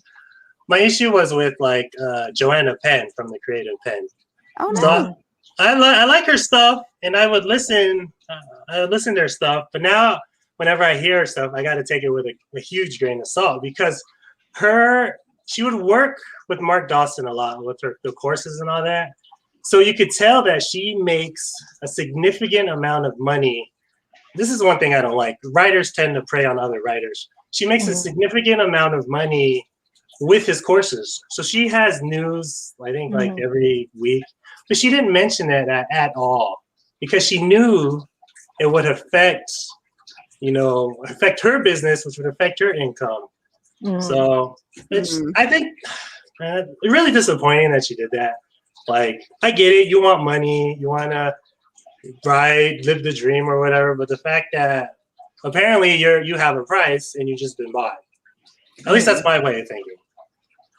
My issue was with like Joanna Penn from the Creative Penn. Oh no. So I like her stuff, and I would listen. I would listen to her stuff, but now whenever I hear her stuff, I got to take it with a huge grain of salt because she would work with Marc Johnson a lot with the courses and all that. So you could tell that she makes a significant amount of money. This is one thing I don't like. Writers tend to prey on other writers. She makes a significant amount of money with his courses. So she has news, I think, like every week. But she didn't mention it at all because she knew it would affect her business, which would affect her income. So I think it's really disappointing that she did that. Like, I get it. You want money. You want to live the dream or whatever. But the fact that apparently you have a price and you've just been bought. At least that's my way of thinking.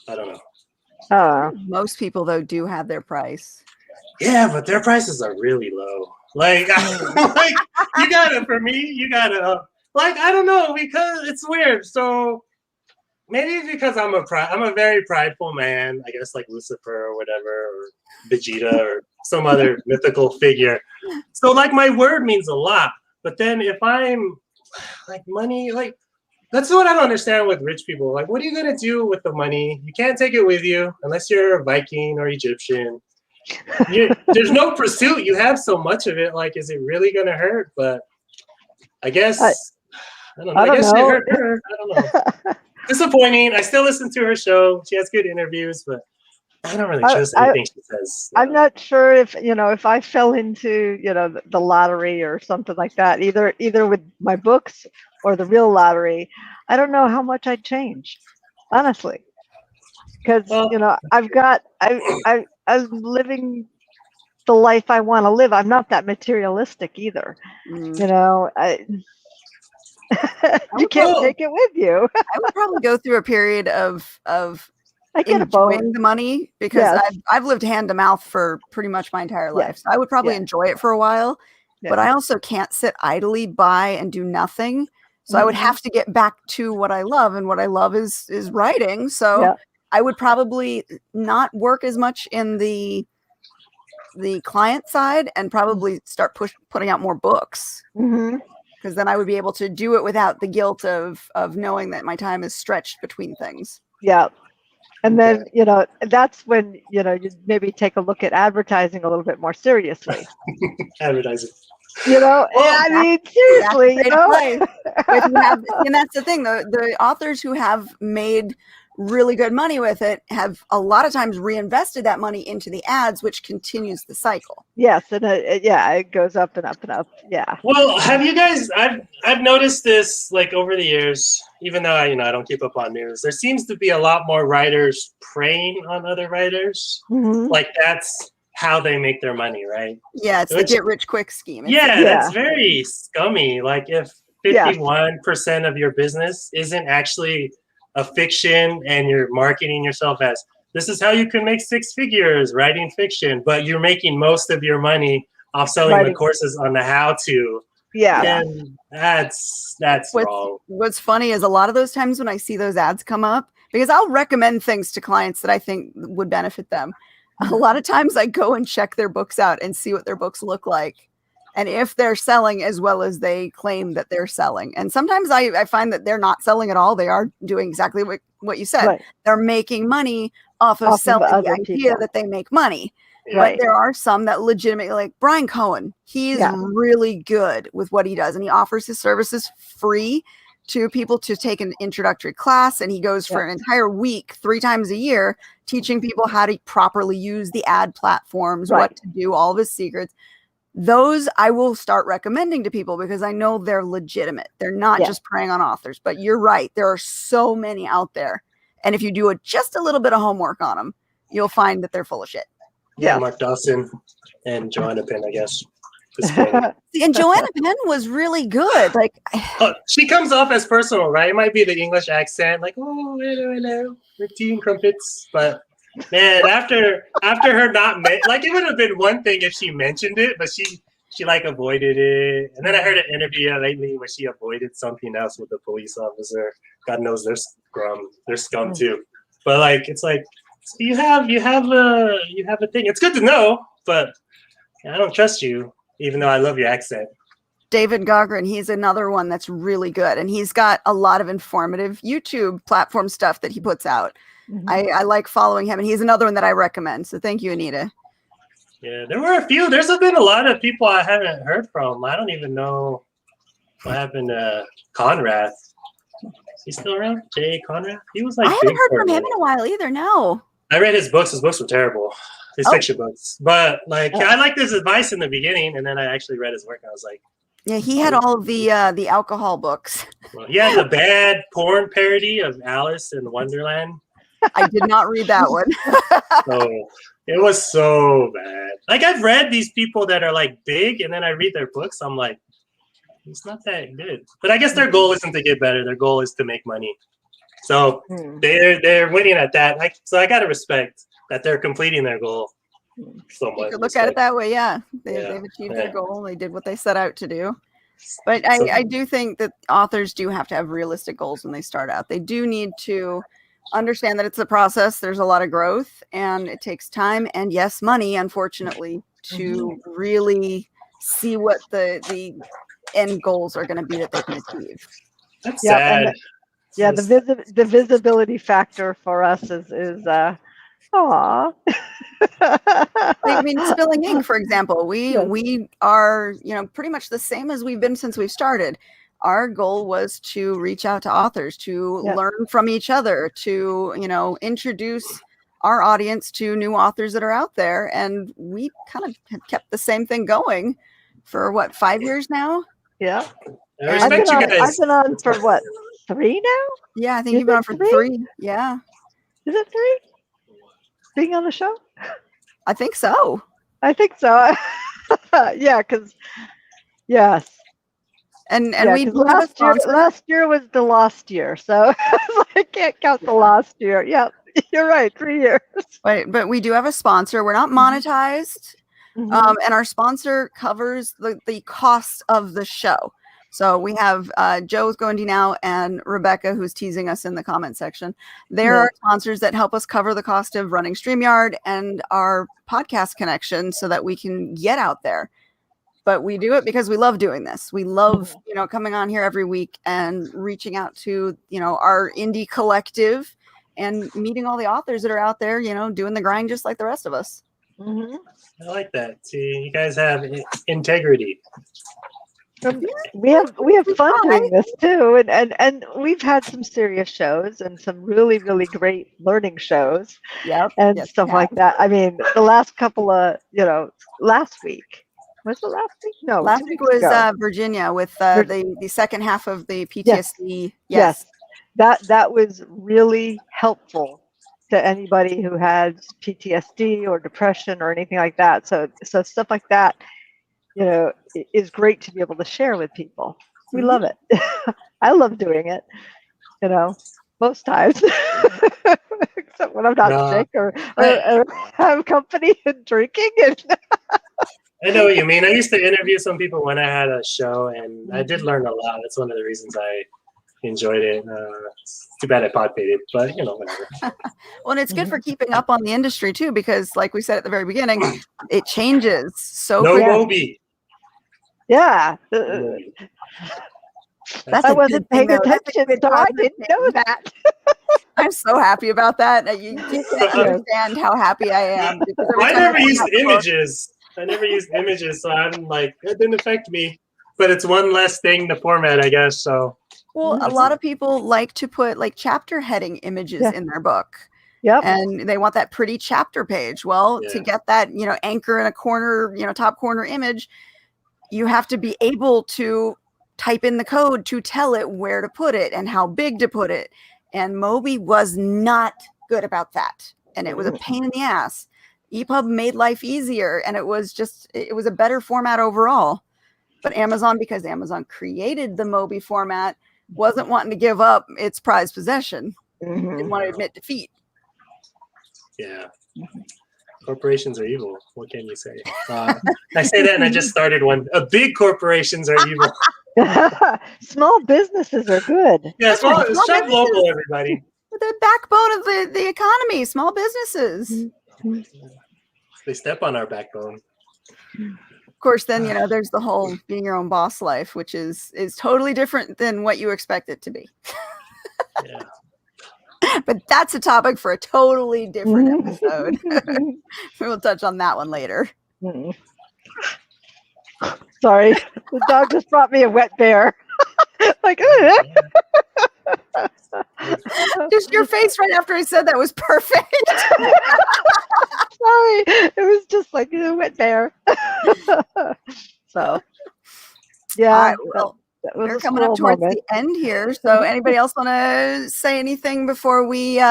I don't know. Most people, though, do have their price. Yeah, but their prices are really low. Like, like you gotta, I don't know, because it's weird. So maybe it's because I'm a very prideful man, I guess, like Lucifer or whatever, or Vegeta or some other mythical figure. So like my word means a lot. But then if I'm like money, like that's what I don't understand with rich people. Like, what are you gonna do with the money? You can't take it with you unless you're a Viking or Egyptian. There's no pursuit. You have so much of it. Like, is it really gonna hurt? But I guess I don't know. I guess it hurt her. I don't know. Disappointing. I still listen to her show. She has good interviews, but I don't really trust anything she says. So. I'm not sure if I fell into the lottery or something like that, either with my books or the real lottery. I don't know how much I'd change, honestly, because I'm living the life I want to live. I'm not that materialistic either. You can't take it with you. I would probably go through a period of enjoying the money because I've lived hand to mouth for pretty much my entire life. So I would probably enjoy it for a while, but I also can't sit idly by and do nothing. So I would have to get back to what I love, and what I love is writing. So I would probably not work as much in the client side and probably start putting out more books. Because then I would be able to do it without the guilt of knowing that my time is stretched between things. Yeah. And then, that's when, you maybe take a look at advertising a little bit more seriously. Advertising. I mean, seriously, and that's the thing. The authors who have made really good money with it have a lot of times reinvested that money into the ads, which continues the cycle. Yes, and it goes up and up and up. Yeah. Well, have you guys? I've noticed this like over the years. Even though I don't keep up on news, there seems to be a lot more writers preying on other writers. Like that's how they make their money, right? Yeah, it's the get rich quick scheme. That's very scummy. Like if 51% of your business isn't actually a fiction and you're marketing yourself as this is how you can make 6 figures writing fiction, but you're making most of your money off selling the courses on the how to. And that's wrong. What's funny is a lot of those times when I see those ads come up, because I'll recommend things to clients that I think would benefit them. A lot of times I go and check their books out and see what their books look like. And if they're selling as well as they claim that they're selling. And sometimes I find that they're not selling at all. They are doing exactly what you said. They're making money off of selling the idea that they make money. But there are some that legitimately, like Brian Cohen, he's really good with what he does, and he offers his services free to people to take an introductory class, and he goes for an entire week 3 times a year teaching people how to properly use the ad platforms, what to do, all of his secrets. Those I will start recommending to people because I know they're legitimate. They're not just preying on authors. But you're right, there are so many out there, and if you do just a little bit of homework on them, you'll find that they're full of shit. Yeah, Marc Johnson and Joanna Penn, I guess. And Joanna Penn was really good. Like, she comes off as personal, right? It might be the English accent, like, oh, hello, with tea and crumpets. But man, after her not like, it would have been one thing if she mentioned it, but she like avoided it. And then I heard an interview lately where she avoided something else with a police officer. God knows they're scum too. But like, it's like you have a thing. It's good to know, but I don't trust you. Even though I love your accent. David Gaughran, he's another one that's really good. And he's got a lot of informative YouTube platform stuff that he puts out. I like following him. And he's another one that I recommend. So thank you, Anita. Yeah, there were a few. There's been a lot of people I haven't heard from. I don't even know what happened to Conrad. He's still around? Jay Conrad? He was like, I haven't heard from him in a while either. No. I read his books. His books were terrible. His fiction books. But like, I liked his advice in the beginning, and then I actually read his work. And I was like, yeah, he had all of the alcohol books. Well, he had the bad porn parody of Alice in Wonderland. I did not read that one. So it was so bad. Like, I've read these people that are like big, and then I read their books. I'm like, it's not that good. But I guess their goal isn't to get better. Their goal is to make money. So they're winning at that. So I gotta respect that they're completing their goal so much. You could look at it that way, they've achieved their goal. They did what they set out to do. But I do think that authors do have to have realistic goals when they start out. They do need to understand that it's a process. There's a lot of growth, and it takes time and yes, money, unfortunately, to really see what the end goals are going to be that they can achieve. That's sad. The visibility factor for us is aw. I mean, Spilling Ink, for example, we are, pretty much the same as we've been since we've started. Our goal was to reach out to authors, to learn from each other, to, introduce our audience to new authors that are out there. And we kind of have kept the same thing going for 5 years now? Yeah. I've been on for 3 now? Yeah, I think you've been on for 3. Yeah. Is it 3? Being on the show? I think so. Yeah, because yes. And we last year was the lost year, so I can't count the last year. Yeah, you're right, 3 years. But we do have a sponsor. We're not monetized, and our sponsor covers the cost of the show. So we have Joe's going to now and Rebekah, who's teasing us in the comment section. There are sponsors that help us cover the cost of running StreamYard and our podcast connection so that we can get out there. But we do it because we love doing this. We love, coming on here every week and reaching out to, our indie collective and meeting all the authors that are out there, doing the grind just like the rest of us. I like that. See, you guys have integrity. We have fun doing this too, and we've had some serious shows and some really, really great learning shows, stuff like that. I mean, the last couple of last week was the last week. No, last week was Virginia with the second half of the PTSD. Yes, that was really helpful to anybody who has PTSD or depression or anything like that. So stuff like that, is great to be able to share with people. We love it. I love doing it, most times, except when I'm not sick or have company and drinking. I know what you mean. I used to interview some people when I had a show, and I did learn a lot. That's one of the reasons I enjoyed it. It's too bad I podpated, but whatever. Well, and it's good for keeping up on the industry too, because like we said at the very beginning, it changes so quickly. Moby. Yeah. That's I wasn't paying attention, so I didn't know that. I'm so happy about that. You can't understand how happy I am. Because every I time never pick used up a book- images. I never used images, so I'm like, it didn't affect me. But it's one less thing to format, I guess. So, Well, a lot of people like to put like chapter heading images in their book. Yep. And they want that pretty chapter page. Well, to get that, anchor in a corner, top corner image, you have to be able to type in the code to tell it where to put it and how big to put it. And Mobi was not good about that. And it was a pain in the ass. EPUB made life easier, and it was a better format overall. But Amazon, because Amazon created the Mobi format, wasn't wanting to give up its prized possession. Didn't want to admit defeat. Yeah. Corporations are evil. What can you say? I say that and I just started one. Big corporations are evil. Small businesses are good. Yeah, small shop businesses. local, everybody. The backbone of the economy, small businesses. They step on our backbone. Of course, then, there's the whole being your own boss life, which is totally different than what you expect it to be. Yeah. But that's a topic for a totally different episode. We'll touch on that one later. Sorry, the dog just brought me a wet bear. Like, just your face right after I said that was perfect. Sorry, it was just like a wet bear. So, yeah. Well, we're coming up towards the end here. So anybody else want to say anything before we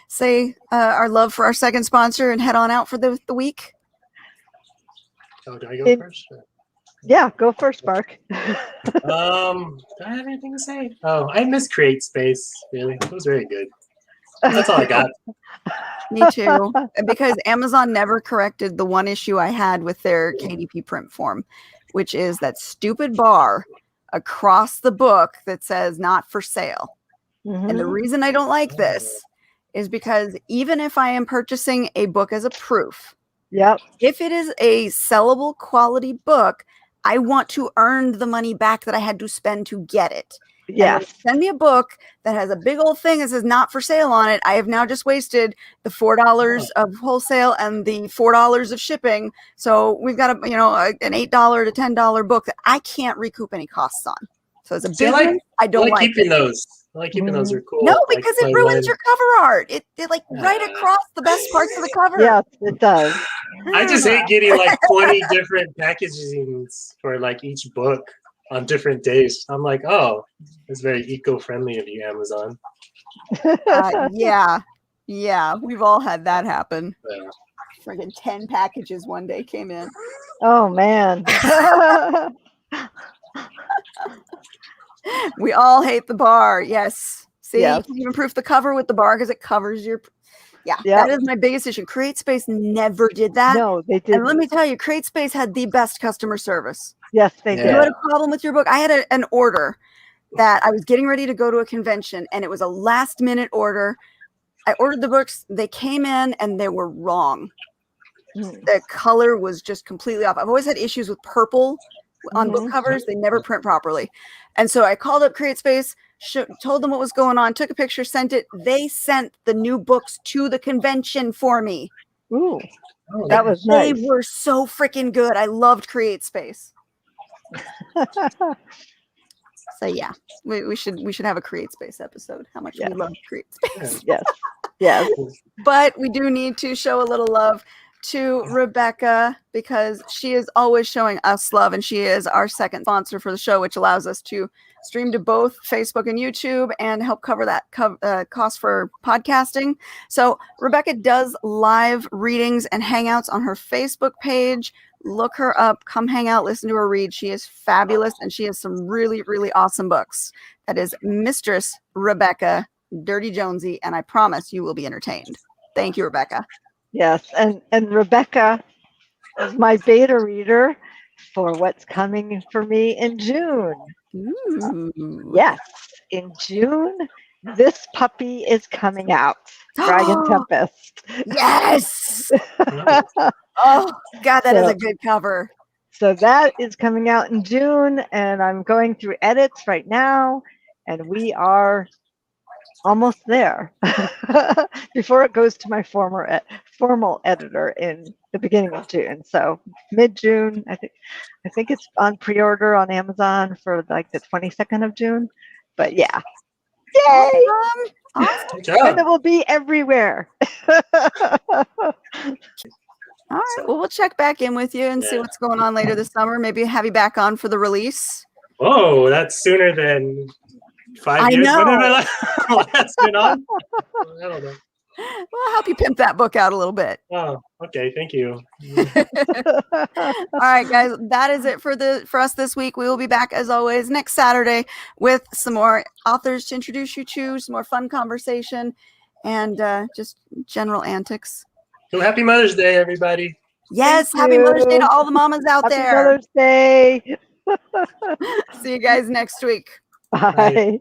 say our love for our second sponsor and head on out for the week? Oh, do I go first? Yeah, go first, Mark. Do I have anything to say? Oh, I miss Create Space, really. It was very good. That's all I got. Me too. Because Amazon never corrected the one issue I had with their KDP print form, which is that stupid bar across the book that says not for sale. And the reason I don't like this is because even if I am purchasing a book as a proof, if it is a sellable quality book, I want to earn the money back that I had to spend to get it. Yeah. Send me a book that has a big old thing that says not for sale on it. I have now just wasted the $4 of wholesale and the $4 of shipping. So we've got an $8 to $10 book that I can't recoup any costs on. So as a business, I don't like keeping those. I like keeping those. Are cool. No, because it ruins your cover art. It right across the best parts of the cover. Yes, it does. I just hate getting like 20 different packagings for like each book on different days. I'm like, oh, it's very eco-friendly of you, Amazon. Yeah, we've all had that happen. Yeah. Friggin' 10 packages one day came in. Oh man. We all hate the bar. Yes. See, you can even proof the cover with the bar because it covers your. That is my biggest issue. CreateSpace never did that. No, they didn't. And let me tell you, CreateSpace had the best customer service. Yes, they did. You had a problem with your book. I had an order that I was getting ready to go to a convention, and it was a last minute order. I ordered the books. They came in, and they were wrong. The color was just completely off. I've always had issues with purple on book covers. They never print properly. And so I called up CreateSpace, told them what was going on, took a picture, sent it. They sent the new books to the convention for me. Ooh, that was nice. They were so freaking good. I loved CreateSpace. So yeah, we should have a CreateSpace episode. How much we love CreateSpace. Yes. But we do need to show a little love to Rebekah because she is always showing us love, and she is our second sponsor for the show, which allows us to stream to both Facebook and YouTube and help cover that cost for podcasting. So Rebekah does live readings and hangouts on her Facebook page. Look her up, come hang out, listen to her read. She is fabulous, and she has some really, really awesome books. That is Mistress Rebekah Dirty Jonesy, and I promise you will be entertained. Thank you, Rebekah. Yes, and Rebekah is my beta reader for what's coming for me in June. Ooh. Yes, in June, this puppy is coming out. Dragon Tempest. Yes. Oh, God, that is a good cover. So that is coming out in June, and I'm going through edits right now, and we are almost there. Before it goes to my formal editor in the beginning of June. So mid-June, I think it's on pre-order on Amazon for like the 22nd of June. But yeah. Yay! Awesome. Good job. And it will be everywhere. All right. Well, we'll check back in with you and see what's going on later this summer. Maybe have you back on for the release. Oh, that's sooner than 5 years. know. When have I last been on? I don't know. Well, I'll help you pimp that book out a little bit. Oh, okay. Thank you. All right, guys, that is it for us this week. We will be back as always next Saturday with some more authors to introduce you to, some more fun conversation, and just general antics. So happy Mother's Day, everybody. Yes, Thank happy you. Mother's Day to all the mamas out Happy there. Mother's Day. See you guys next week. Bye.